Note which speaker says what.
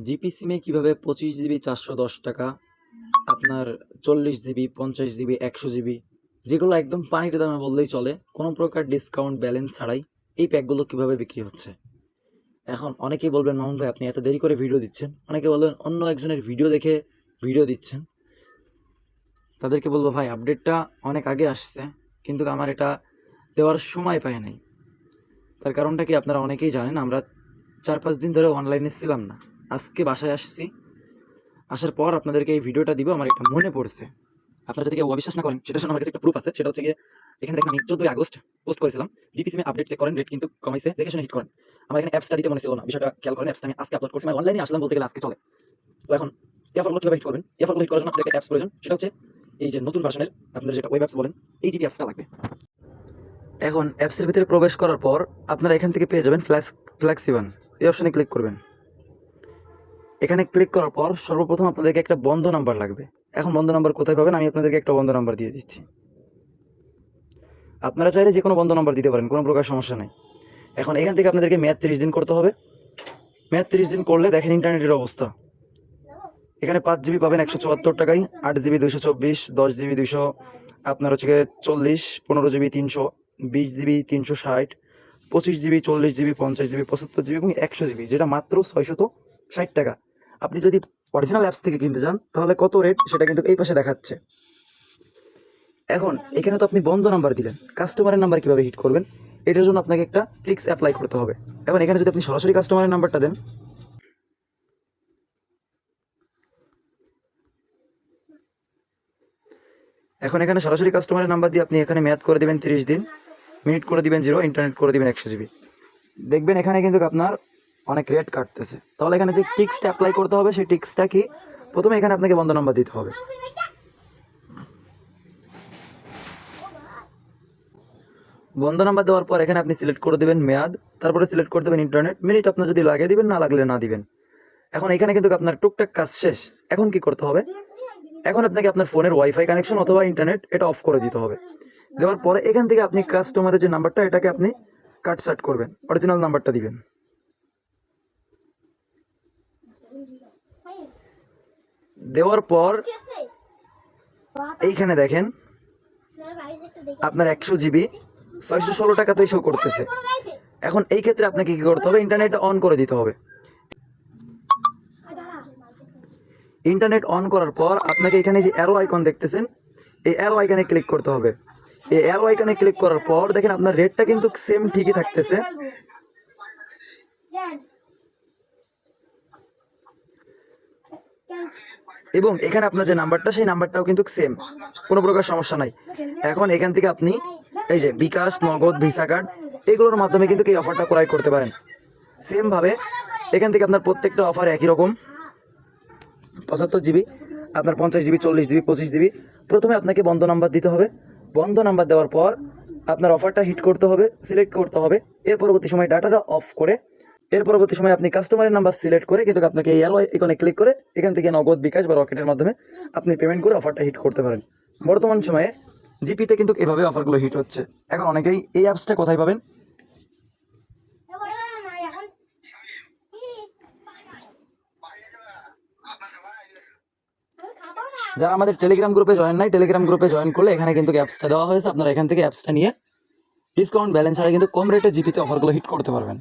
Speaker 1: GP সিমে কীভাবে 25 GB 410 টাকা, আপনার 40 জিবি 50 জিবি 100 জিবি যেগুলো একদম পানিতে দামে বললেই চলে, কোনো প্রকার ডিসকাউন্ট ব্যালেন্স ছাড়াই এই প্যাকগুলো কীভাবে বিক্রি হচ্ছে। এখন অনেকেই বলবেন, মামুন ভাই আপনি এত দেরি করে ভিডিও দিচ্ছেন, অনেকে বলবেন অন্য একজনের ভিডিও দেখে ভিডিও দিচ্ছেন। তাদেরকে বলবো, ভাই আপডেটটা অনেক আগে আসছে, কিন্তু আমার এটা দেওয়ার সময় পায় নাই। তার কারণটা কি আপনারা অনেকেই জানেন, আমরা 4-5 দিন ধরে অনলাইনে ছিলাম না। আজকে বাসায় আসছি, আসার পর আপনাদেরকে এই ভিডিওটা দিব, আমার এটা মনে পড়ছে। আপনারা যদি কেউ অবিশ্বাস না করেন, সেটার জন্য আমার কাছে একটা প্রুফ আছে। সেটা হচ্ছে গিয়ে এখানে দেখেন, আমি 14 আগস্ট পোস্ট করেছিলাম, জিপি সিমে আপডেট চেক করেন, রেট কিন্তু কমাইছে, দেখে শুনে হিট করেন। আমার এখানে অ্যাপসটা দিতে মনে ছিল না, বিষয়টা খেয়াল করেন। অ্যাপসটা আমি আজকে আপলোড করছি, অনলাইনে আসলাম বলতে গেলে আজকে চলে। তো এখন এই অফারগুলো কীভাবে হিট করবেন? এই অফারগুলো হিট করার জন্য আপনাদের অ্যাপস প্রয়োজন। সেটা হচ্ছে এই যে নতুন ভার্সনের আপনাদের যেটা ওয়েব অ্যাপস বলেন, এই জিপি অ্যাপসটা লাগবে। এখন অ্যাপসের ভিতরে প্রবেশ করার পর আপনারা এখান থেকে পেয়ে যাবেন ফ্ল্যাক্সিবান, এই অপশনে ক্লিক করবেন। এখানে ক্লিক করার পর সর্বপ্রথম আপনাদেরকে একটা বন্ধ নাম্বার লাগবে। এখন বন্ধ নাম্বার কোথায় পাবেন? আমি আপনাদেরকে একটা বন্ধ নাম্বার দিয়ে দিচ্ছি। আপনারা চাইলে যে কোনো বন্ধ নাম্বার দিতে পারেন, কোনো প্রকার সমস্যা নেই। এখন এখান থেকে আপনাদেরকে মেয়াদ 30 দিন করতে হবে। মেয়াদ 30 দিন করলে দেখেন ইন্টারনেটের অবস্থা। এখানে 5 জিবি পাবেন 174 টাকায়, 8 জিবি 224, 10 জিবি 200, আপনার হচ্ছে 40, 15 GB 300, 20 GB 360, 25 GB 40 GB 50 GB 75 GB এবং 100 জিবি, যেটা মাত্র 660 টাকা। আপনি যদি অরিজিনাল অ্যাপস থেকে কিনতে চান তাহলে কত রেট সেটা কিন্তু এই পাশে দেখাচ্ছে। এখন এখানে তো আপনি বন্ধ নাম্বার দিলেন, কাস্টমারের নাম্বার কীভাবে হিট করবেন? এটার জন্য আপনাকে একটা ট্রিক্স অ্যাপ্লাই করতে হবে। এখন এখানে যদি আপনি সরাসরি কাস্টমারের নাম্বারটা দেন, এখন এখানে সরাসরি কাস্টমারের নাম্বার দিয়ে আপনি এখানে মেয়াদ করে দেবেন 30 দিন, মিনিট করে দিবেন 0, ইন্টারনেট করে দিবেন 100 জিবি। দেখবেন এখানে কিন্তু আপনার অনেক রেট কাটতেছে। তাহলে এখানে যে টিক্সটা অ্যাপ্লাই করতে হবে, সেই টিক্সটা কি? প্রথমে এখানে আপনাকে বন্ধ নাম্বার দিতে হবে। বন্ধ নাম্বার দেওয়ার পর এখানে আপনি সিলেক্ট করে দেবেন মেয়াদ, তারপরে সিলেক্ট করে দেবেন ইন্টারনেট, মিনিট আপনার যদি লাগে দিবেন, না লাগলে না দিবেন। এখন এখানে কিন্তু আপনার টুকটাক কাজ শেষ। এখন কি করতে হবে? এখন আপনাকে আপনার ফোনের ওয়াইফাই কানেকশন অথবা ইন্টারনেট এটা অফ করে দিতে হবে। দেওয়ার পরে এখান থেকে আপনি কাস্টমারের যে নাম্বারটা, এটাকে আপনি কাটসাট করবেন, অরিজিনাল নাম্বারটা দিবেন। দেওয়ার পর এইখানে দেখেন আপনার 100 জিবি 616 টাকাতেই শো করতেছে। এখন এই ক্ষেত্রে আপনাকে কি করতে হবে? ইন্টারনেট অন করে দিতে হবে। ইন্টারনেট অন করার পর আপনাকে এখানে যে অ্যারো আইকন দেখতেছেন, এই অ্যারো আইকনে ক্লিক করতে হবে। এই অ্যারো আইকনে ক্লিক করার পর দেখেন আপনার রেটটা কিন্তু সেম ঠিকই থাকতেছে। এবং এখানে আপনার যে নাম্বারটা, সেই নাম্বারটাও কিন্তু সেম, কোনো প্রকার সমস্যা নাই। এখন এখান থেকে আপনি এই যে বিকাশ, নগদ, ভিসা কার্ড, এগুলোর মাধ্যমে কিন্তু এই অফারটা ক্রয় করতে পারেন। সেমভাবে এখান থেকে আপনার প্রত্যেকটা অফার একই রকম। 75 জিবি, আপনার 50 জিবি 40 জিবি 25 জিবি। প্রথমে আপনাকে বন্ধ নাম্বার দিতে হবে। বন্ধ নাম্বার দেওয়ার পর আপনার অফারটা হিট করতে হবে, সিলেক্ট করতে হবে। এর পরবর্তী সময় ডাটাটা অফ করে, এর পরবর্তী সময় আপনি কাস্টমারের নাম্বার সিলেক্ট করে কিন্তু আপনাকে এই অ্যারো আইকনে ক্লিক করে এখান থেকে নগদ, বিকাশ বা রকেটের মাধ্যমে আপনি পেমেন্ট করে অফারটা হিট করতে পারেন। বর্তমান সময়ে জিপিতে কিন্তু এভাবে অফারগুলো হিট হচ্ছে। এখন অনেকেই এই অ্যাপসটা কোথায় পাবেন? যারা আমাদের টেলিগ্রাম গ্রুপে জয়েন নাই, টেলিগ্রাম গ্রুপে জয়েন করলে এখানে কিন্তু অ্যাপসটা দেওয়া হয়েছে। আপনারা এখান থেকে অ্যাপসটা নিয়ে ডিসকাউন্ট ব্যালেন্স ছাড়া কিন্তু কম রেটে জিপিতে অফারগুলো হিট করতে পারবেন।